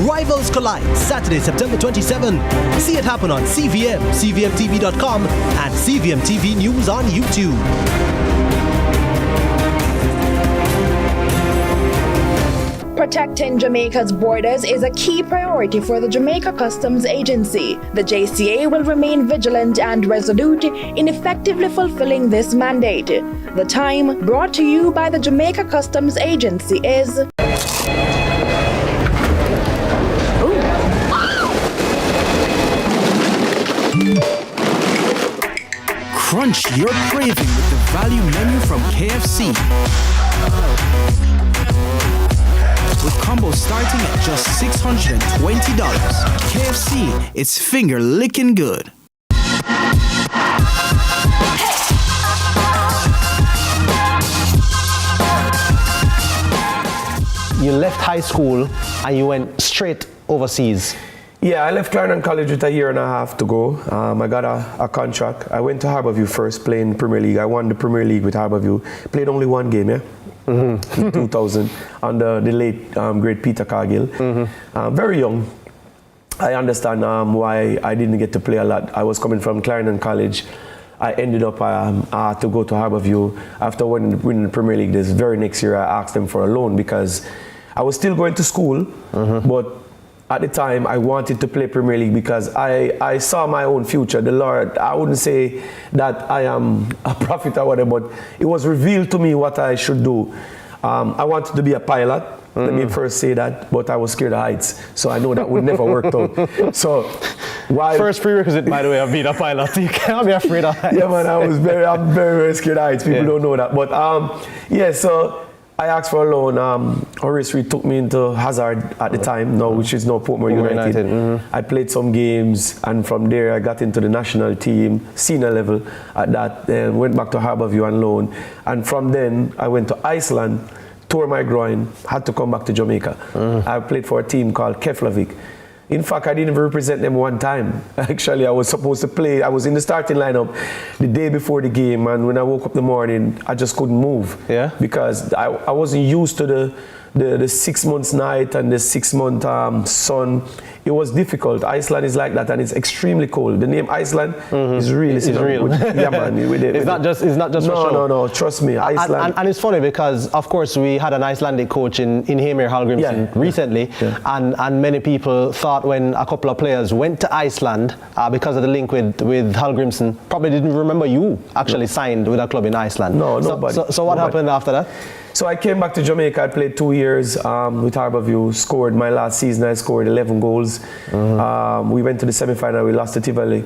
Rivals collide Saturday, September 27. See it happen on CVM, CVMTV.com, and CVM TV News on YouTube. Protecting Jamaica's borders is a key priority for the Jamaica Customs Agency. The JCA will remain vigilant and resolute in effectively fulfilling this mandate. The time, brought to you by the Jamaica Customs Agency, is... Crunch your craving with the value menu from KFC. With combos starting at just $620. KFC, it's finger licking good. You left high school and you went straight overseas. Yeah, I left Clarendon College with a year and a half to go. I got a contract. I went to Harbourview first, playing Premier League. I won the Premier League with Harbourview. Played only 1 game, yeah? In 2000, under the late great Peter Cargill. Very young. I understand why I didn't get to play a lot. I was coming from Clarendon College. I ended up to go to Harbourview. After winning the Premier League, this very next year, I asked them for a loan because I was still going to school, but at the time, I wanted to play Premier League because I saw my own future. The Lord, I wouldn't say that I am a prophet or whatever, but it was revealed to me what I should do. I wanted to be a pilot. Let me first say that, but I was scared of heights, so I know that would never work out. So, why? First prerequisite, by the way, of being a pilot. You can't be afraid of heights. Yeah, man, I'm very, very scared of heights. People don't know that, but yeah. So I asked for a loan. Horace Reed took me into Hazard at the time, now which is now Portmore United. I played some games, and from there I got into the national team, senior level at that. Then went back to Harbourview on loan, and from then I went to Iceland, tore my groin, had to come back to Jamaica. I played for a team called Keflavik. In fact, I didn't even represent them one time. Actually, I was supposed to play. I was in the starting lineup the day before the game, and when I woke up in the morning, I just couldn't move. Yeah. Because I wasn't used to the 6 months night and the 6 month sun. It was difficult. Iceland is like that, and it's extremely cold. The name Iceland is really it's real. Yeah, man. It's not just for show. No. Trust me, Iceland. And it's funny because, of course, we had an Icelandic coach in Heimir Hallgrimsson recently, and many people thought when a couple of players went to Iceland because of the link with Hallgrimsson, probably didn't remember you actually signed with a club in Iceland. No, nobody. So what happened after that? So I came back to Jamaica. I played 2 years with Harbourview. Scored my last season. I scored 11 goals. We went to the semi-final. We lost to Tivoli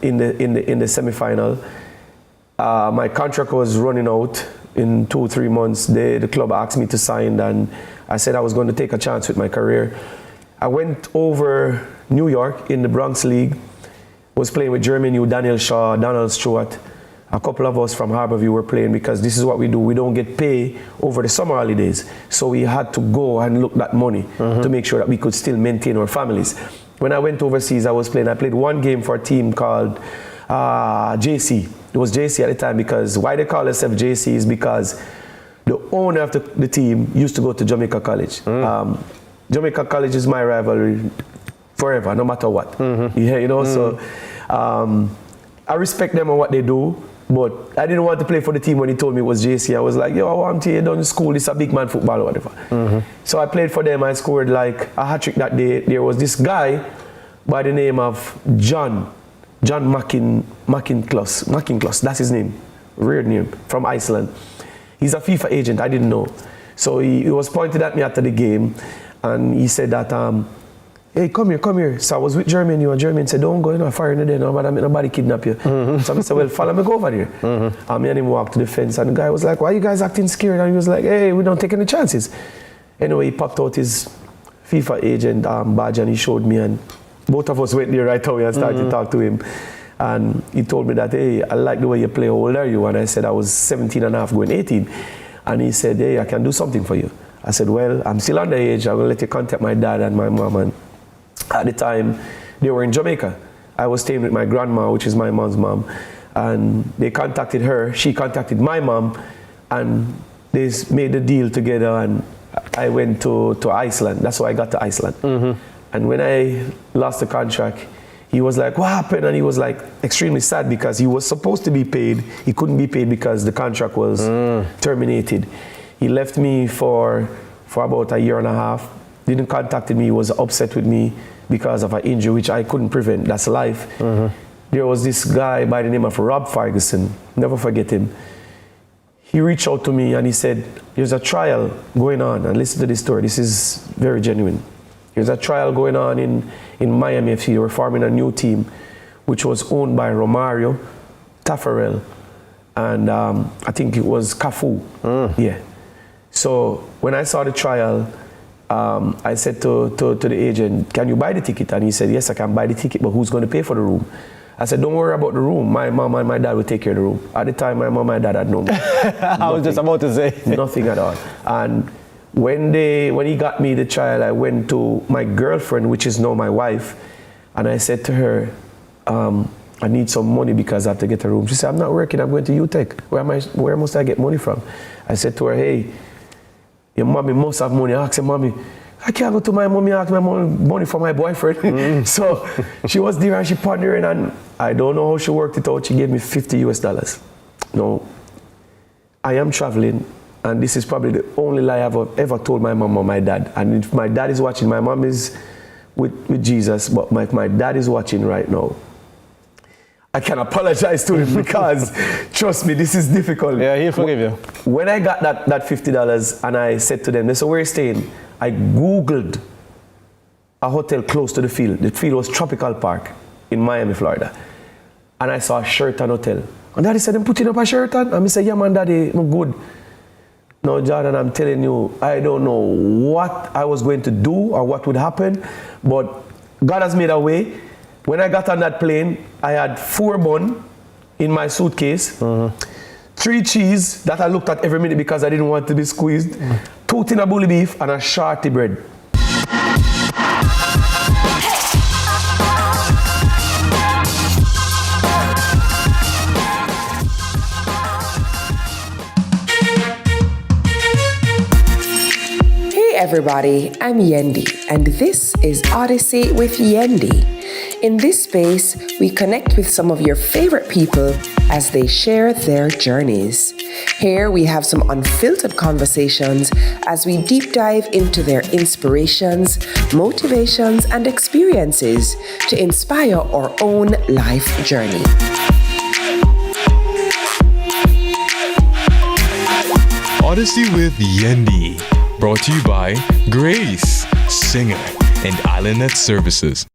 in the semi-final. My contract was running out in 2 or 3 months. The club asked me to sign, and I said I was going to take a chance with my career. I went over New York in the Bronx League. Was playing with Jeremy New, Daniel Shaw, Donald Stewart. A couple of us from Harbourview were playing because this is what we do. We don't get paid over the summer holidays. So we had to go and look that money to make sure that we could still maintain our families. When I went overseas, I played 1 game for a team called JC. It was JC at the time because why they call themselves JC is because the owner of the team used to go to Jamaica College. Jamaica College is my rivalry forever, no matter what. So I respect them on what they do. But I didn't want to play for the team when he told me it was JC. I was like, yo, I want to done school, this is a big man football or whatever. So I played for them. I scored like a hat-trick that day. There was this guy by the name of John Mackincloss. That's his name, weird name, from Iceland. He's a FIFA agent, I didn't know. So he was pointed at me after the game, and he said that, hey, come here. So I was with Jermaine, and Jermaine said, don't go, fire in there, nobody kidnap you. So I said, well, follow me, go over there. And me and him walked to the fence, and the guy was like, why are you guys acting scared? And he was like, hey, we don't take any chances. Anyway, he popped out his FIFA agent badge, and he showed me, and both of us went there right away and started to talk to him. And he told me that, hey, I like the way you play, how old are you? And I said, I was 17 and a half, going 18. And he said, hey, I can do something for you. I said, well, I'm still underage. I'm going to let you contact my dad and my mom. And at the time, they were in Jamaica. I was staying with my grandma, which is my mom's mom. And they contacted her. She contacted my mom. And they made a deal together. And I went to Iceland. That's why I got to Iceland. And when I lost the contract, he was like, what happened? And he was like extremely sad because he was supposed to be paid. He couldn't be paid because the contract was terminated. He left me for about a year and a half. Didn't contact me. He was upset with me because of an injury, which I couldn't prevent. That's life. There was this guy by the name of Rob Ferguson. Never forget him. He reached out to me and he said, there's a trial going on. And listen to this story. This is very genuine. There's a trial going on in Miami FC. They were forming a new team, which was owned by Romario, Taffarel, and I think it was Cafu. Yeah. So when I saw the trial, I said to the agent, can you buy the ticket? And he said, yes, I can buy the ticket, but who's going to pay for the room? I said, don't worry about the room. My mom and my dad will take care of the room. At the time, my mom and my dad had no money. I was just about to say. Nothing at all. And when he got me the trial, I went to my girlfriend, which is now my wife, and I said to her, I need some money because I have to get a room. She said, I'm not working, I'm going to UTech. Where must I get money from? I said to her, hey, your mommy must have money. I asked her, mommy, I can't go to my mommy and ask my money for my boyfriend. So she was there and she pondering, and I don't know how she worked it out. She gave me $50 US. No, I am traveling. And this is probably the only lie I've ever told my mom or my dad. And if my dad is watching, my mom is with Jesus, but if my dad is watching right now, I can apologize to him because, trust me, this is difficult. Yeah, he'll forgive you. When I got that $50 and I said to them, they said, where are you staying? I Googled a hotel close to the field. The field was Tropical Park in Miami, Florida. And I saw a Sheraton hotel. And daddy said, I'm putting up a Sheraton? And I said, yeah, man, daddy, I'm good. No, Jordan, I'm telling you, I don't know what I was going to do or what would happen, but God has made a way. When I got on that plane, I had 4 bun in my suitcase, 3 cheese that I looked at every minute because I didn't want to be squeezed, 2 tin of bully beef, and a shorty bread. Everybody, I'm Yendi, and this is Odyssey with Yendi. In this space, we connect with some of your favorite people as they share their journeys. Here we have some unfiltered conversations as we deep dive into their inspirations, motivations, and experiences to inspire our own life journey. Odyssey with Yendi. Brought to you by Grace, Singer, and Islandnet Services.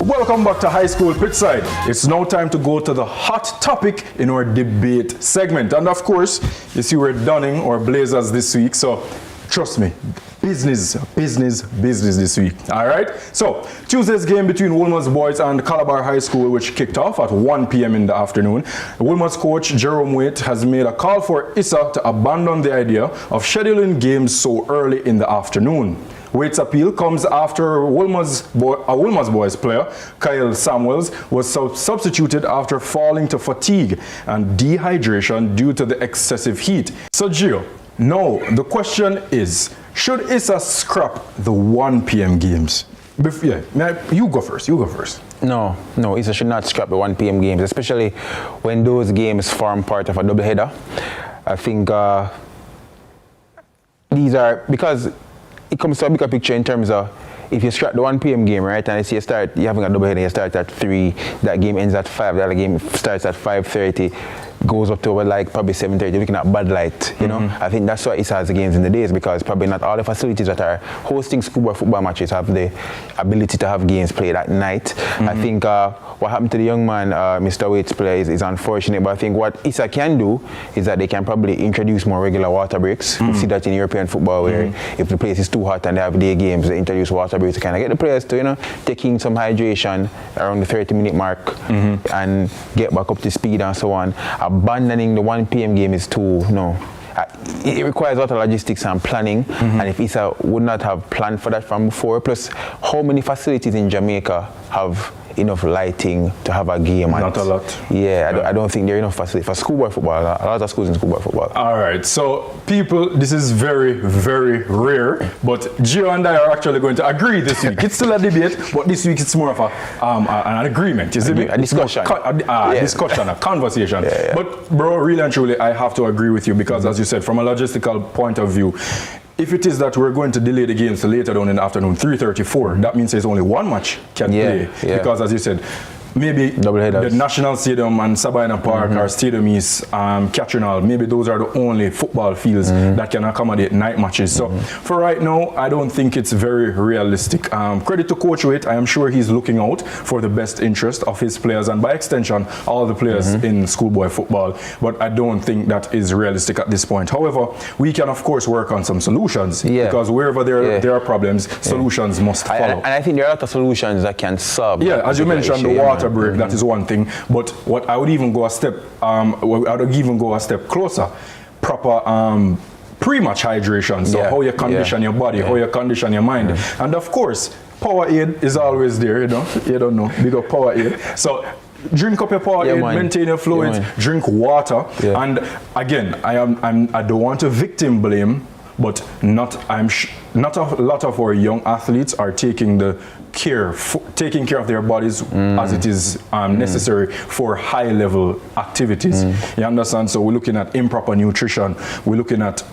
Welcome back to High School Pitchside. It's now time to go to the hot topic in our debate segment. And of course, you see we're donning our blazers this week, so trust me, business this week. All right. So Tuesday's game between Wolmer's boys and Calabar High School, which kicked off at 1 p.m. in the afternoon. Wolmer's coach Jerome Waite has made a call for Issa to abandon the idea of scheduling games so early in the afternoon. Waite's appeal comes after Wolmer's boys player Kyle Samuels was substituted after falling to fatigue and dehydration due to the excessive heat. So Gio, now the question is, Should Issa scrap the 1 p.m. games? You go first. No, Issa should not scrap the 1 p.m. games, especially when those games form part of a doubleheader. I think these are, because it comes to a bigger picture in terms of if you scrap the 1 p.m. game, right, and you start, you're having a doubleheader, you start at 3, that game ends at 5, the other game starts at 5:30, goes up to like probably 7:30, looking at Bud Light, you know. I think that's why Issa has the games in the days, because probably not all the facilities that are hosting schoolboy football matches have the ability to have games played at night. I think what happened to the young man, Mr. Waite's player, is unfortunate, but I think what Issa can do is that they can probably introduce more regular water breaks. You see that in European football, where if the place is too hot and they have day games, they introduce water breaks to kind of get the players to, you know, take in some hydration around the 30-minute mark and get back up to speed and so on. Abandoning the 1 p.m. game is too, it requires a lot of logistics and planning, and if Issa would not have planned for that from before, plus how many facilities in Jamaica have enough lighting to have a game? Not a lot. Yeah, I don't think there are enough facilities for schoolboy football. A lot of schools in schoolboy football. All right, so people, this is very, very rare, but Gio and I are actually going to agree this week. It's still a debate, but this week it's more of an agreement. Is it? A discussion. Discussion, a conversation. But bro, really and truly, I have to agree with you, because as you said, from a logistical point of view, if it is that we're going to delay the games to later on in the afternoon, 3:34, that means there's only one match can play. Because as you said, maybe the National Stadium and Sabina Park or Stadium East, Catrinal, maybe those are the only football fields that can accommodate night matches. So for right now, I don't think it's very realistic. Credit to Coach Waite, I am sure he's looking out for the best interest of his players and by extension, all the players in schoolboy football. But I don't think that is realistic at this point. However, we can of course work on some solutions, because wherever there are problems, solutions must follow. And I think there are a lot of solutions that can solve. Yeah, as you mentioned, the water break, that is one thing, but what I would even go a step closer, proper pre-match hydration, so how you condition your body, how you condition your mind, and of course Powerade is always there, you don't know, big up Powerade. So drink up your Powerade, maintain your fluids, drink water, and again, I don't want to victim blame, but not a lot of our young athletes are taking care of their bodies as it is necessary for high-level activities. You understand? So we're looking at improper nutrition, we're looking at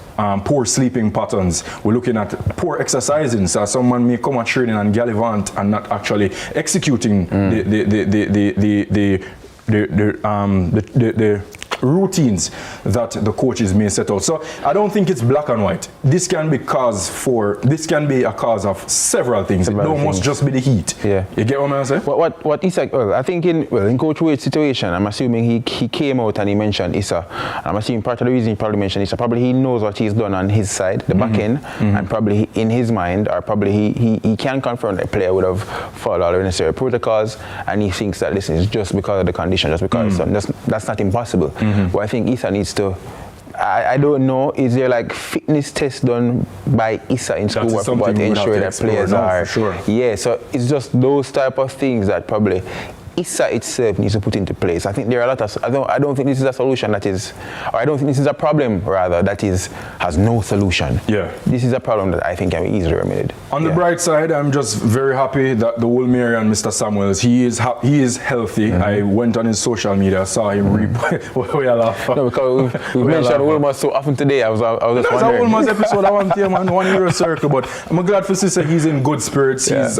poor sleeping patterns, we're looking at poor exercising. So someone may come at training and gallivant and not actually executing the routines that the coaches may set out. So I don't think it's black and white. This can be a cause of several things. It must just be the heat. You get what I'm saying? What Issa, I think in Coach Waite's situation, I'm assuming he came out and he mentioned Issa. I'm assuming part of the reason he probably mentioned Issa, probably he knows what he's done on his side, the back end, and probably in his mind, or probably he can confirm that the player would have followed all the necessary protocols, and he thinks that this is just because of the condition, just because that's not impossible. But I think Issa needs to, I don't know, is there like fitness tests done by Issa in school football to ensure that players are? Yeah, so it's just those type of things that probably Issa itself needs to put into place. I think there are a lot of, I don't think this is a solution that is, or I don't think this is a problem rather that has no solution. This is a problem that I think can be easily remedied. On the bright side, I'm just very happy that the Wolmer and Mr. Samuels, he is healthy. I went on his social media, saw him we are laughing. No, because we mentioned Wolmer so often today. I was just wondering. That's a Wolmer's episode. I want to hear man 1 Euro circle, but I'm glad for Sister he's in good spirits. He's